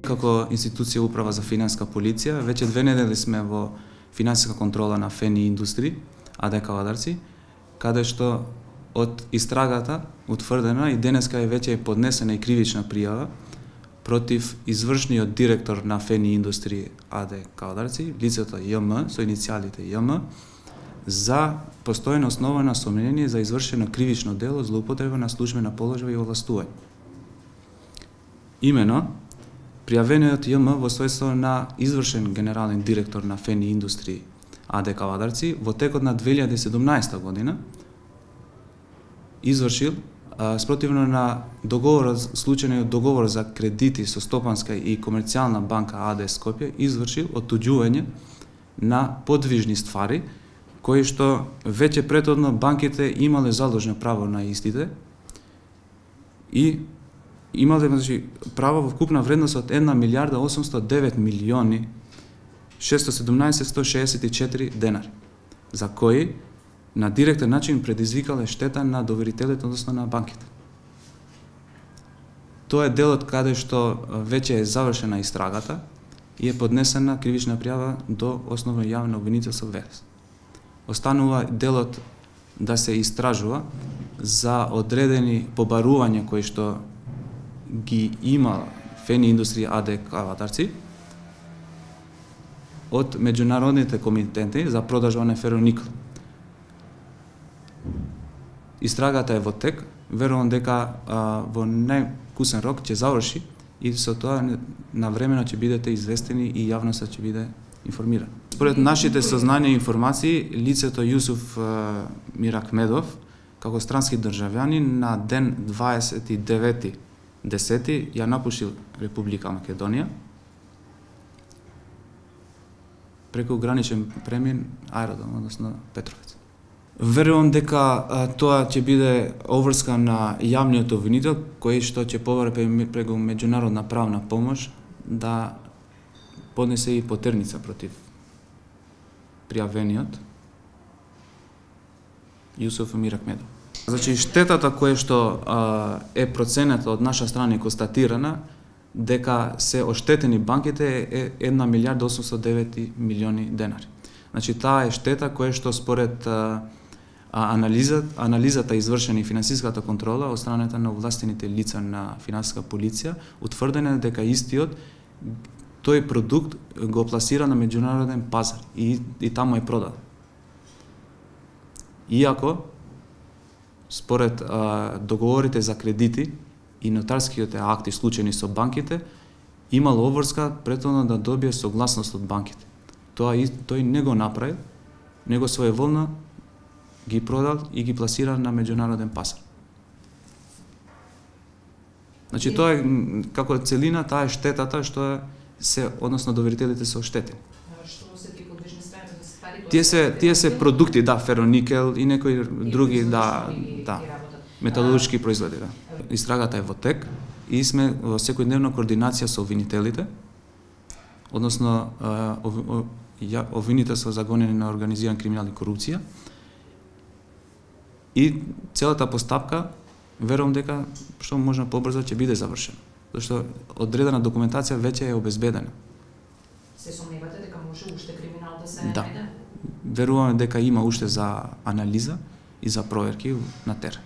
Како институција Управа за финансиска полиција, веќе 2 недели сме во финансиска контрола на ФНИ Индустри, АД Кавадарци, каде што од истрагата утврдена и денеска веќе поднесена и кривична пријава против извршниот директор на ФНИ Индустри АД Кавадарци, лицето ЈМ, со иницијалите ЈМ, за постојана основа на сомнение за извршено кривично дело злоупотреба на службена положба и овластување. Имено, пријавениот ЈМ во својство на извршен генерален директор на ФНИ Индустри АД Кавадарци во текот на 2017 година извршил спротивно на случајниот договор за кредити со Стопанска и Комерцијална банка АД Скопје, извршил отуѓување на подвижни ствари кои што веќе претhodно банките имале заложно право на истите и имале право во вкупна вредност од 1 милијарда 809 милиони 617.164 денари, за кои на директен начин предизвикале штета на доверителите, односно на банките. Тоа е делот каде што веќе е завршена истрагата и е поднесена кривична пријава до основно јавно обвинителство ВС. Останува делот да се истражува за одредени побарувања кои што ги има ФНИ Индустри АД Кавадарци од меѓународните комитенти за продажба на фероникл. Истрагата е во тек, верувам дека во најкусен рок ќе заврши и со тоа навремено ќе бидете известени и јавноста ќе биде информирана. Според нашите сознанија и информации, лицето Јусуф Миракмедов, како странски државјанин, на ден 29.10. ја напушил Република Македонија преку граничен премин аеродром, односно Петровец. Верувам дека тоа ќе биде обврска на јавниот обвинител, кој што ќе побара преку меѓународна правна помош да поднесе и потерница против пријавениот Јусуф Миракмедов. Значи, штетата која што е проценета од наша страна и констатирана, дека се оштетени банките е 1 милијарда 809 милиони денари. Значи, таа е штета која што според анализата извршена и финансиската контрола од страната на овластените лица на финансиска полиција, утврдено дека истиот тој продукт го пласира на меѓународен пазар и таму е продаден. Иако, според договорите за кредити и нотарските акти случајни со банките, имало обврска претhodно да добие согласност од банките. Тој не го направи, него своеволно ги продал и ги пласира на меѓународен пазар. Значи, тоа е, како целина, таа е штетата што односно доверителите се оштетени. Што се тие подвижни ствари? Тие се продукти, да, фероникел и некои други, да, металуршки производи, да. Истрагата е во тек и сме во секојдневна координација со обвинителите, односно обвинителство за гонење на организиран криминал и корупција. И целата постапка, верувам дека што можно побрзо ќе биде завршена, зашто одредена документација веќе е обезбедена. Се сомневате дека може уште криминал да се најде? Да. Веруваме дека има уште за анализа и за проверки на терен.